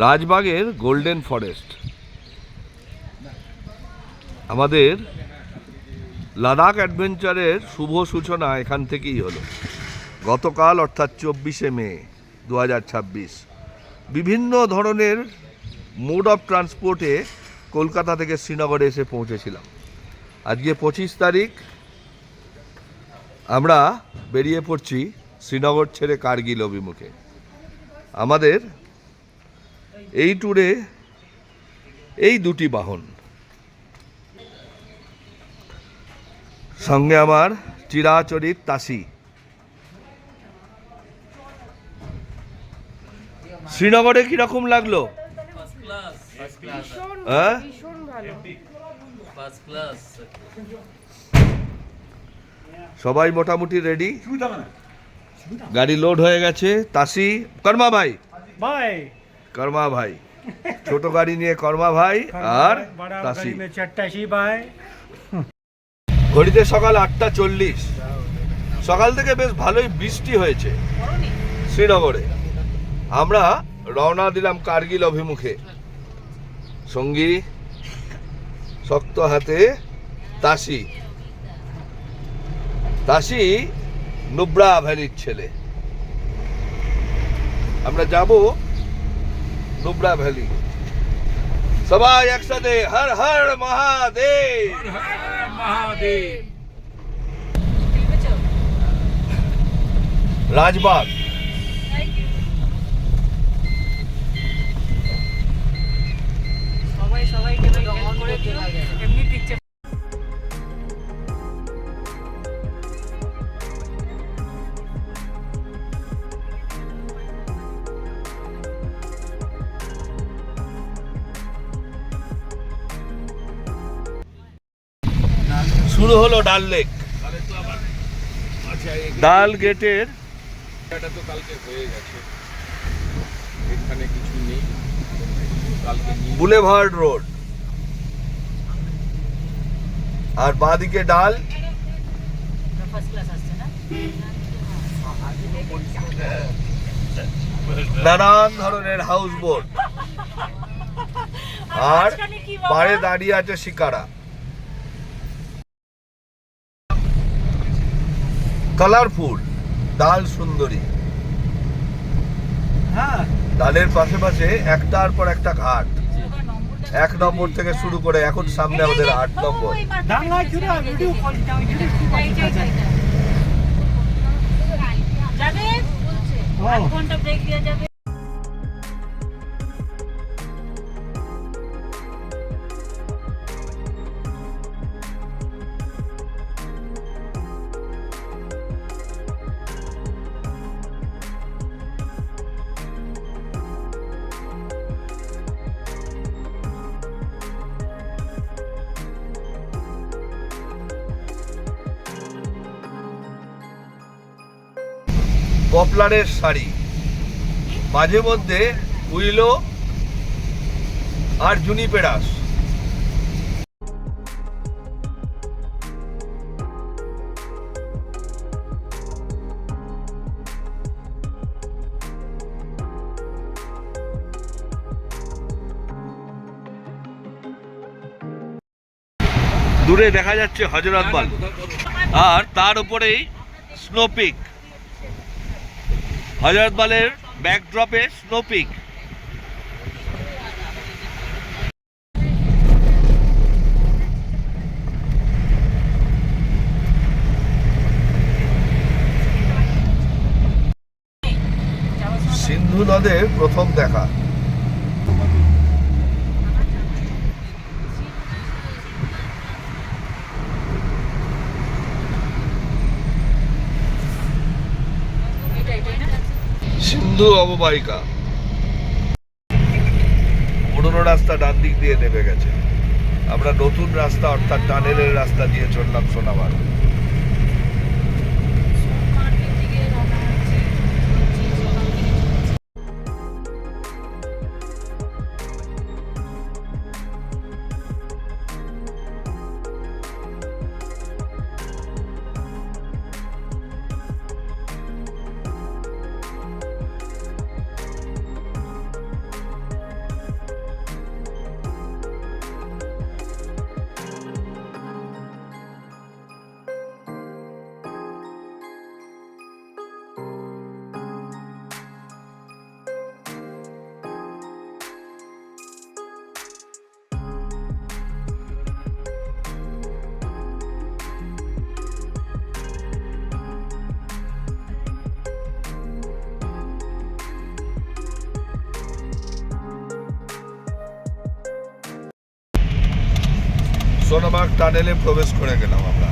রাজবাগের golden forest. আমাদের লাদাখ অ্যাডভেঞ্চারের শুভ সূচনা এখান থেকেই হলো গতকাল, অর্থাৎ 24শে মে 2026। বিভিন্ন ধরনের মোড অফ ট্রান্সপোর্টে কলকাতা থেকে শ্রীনগরে এসে পৌঁছেছিলাম। আজকে 25 তারিখ, আমরা বেরিয়ে পড়ছি শ্রীনগর ছেড়ে কার্গিল অভিমুখে। আমাদের এই ট্যুরে এই দুটি বাহন, সঙ্গে আমার চিরাচরিত তাসি। শ্রীনগরে কিরকম লাগলো? হ্যাঁ, সবাই মোটামুটি রেডি, গাড়ি লোড হয়ে গেছে। তাসি, কর্মা ভাই, কর্মা ভাই, ছোট গাড়ি নিয়ে কর্মা ভাই আর তাসি। ঘড়িতে সকাল 8:40। সকাল থেকে বেশ ভালোই বৃষ্টি হয়েছে শ্রীনগরে। আমরা রওনা দিলাম কার্গিল অভিমুখে। সঙ্গী শক্ত হাতে তাসি। তাসি নুব্রা ভ্যালির ছেলে। আমরা যাব নুব্রা ভ্যালি। সবাই একসাথে হর হর মহাদেব। রাজবাগ। শুরু হলো ডাল লেক। ডাল গেটের তো কালকে হয়ে গেছে, এখানে কিছু নেই। বুলেভার্ড রোড আর বাঁদিকে ডাল। নানান ধরনের হাউস বোট, আর পাড়ে দাঁড়িয়ে আছে শিকারা। কালারফুল ডাল সুন্দরী। ডালের পাশে পাশে একটার পর একটা ঘাট, 1 নম্বর থেকে শুরু করে এখন সামনে আমাদের 8 নম্বর। পপলারের শাড়ি, মাঝে মধ্যে উইলো আর জুনিপেরাস। দূরে দেখা যাচ্ছে হজরতবাল, আর তার উপরেই স্নোপিক। হজরতবালের ব্যাকড্রপে স্নোপিক। সিন্ধু নদের প্রথম দেখা। সিন্ধু অববাহিকা। পুরনো রাস্তা ডান দিক দিয়ে নেমে গেছে। আমরা নতুন রাস্তা, অর্থাৎ টানেলের রাস্তা দিয়ে চললাম সোনামার। সোনামার্গ টানেলে প্রবেশ করে গেলাম আমরা।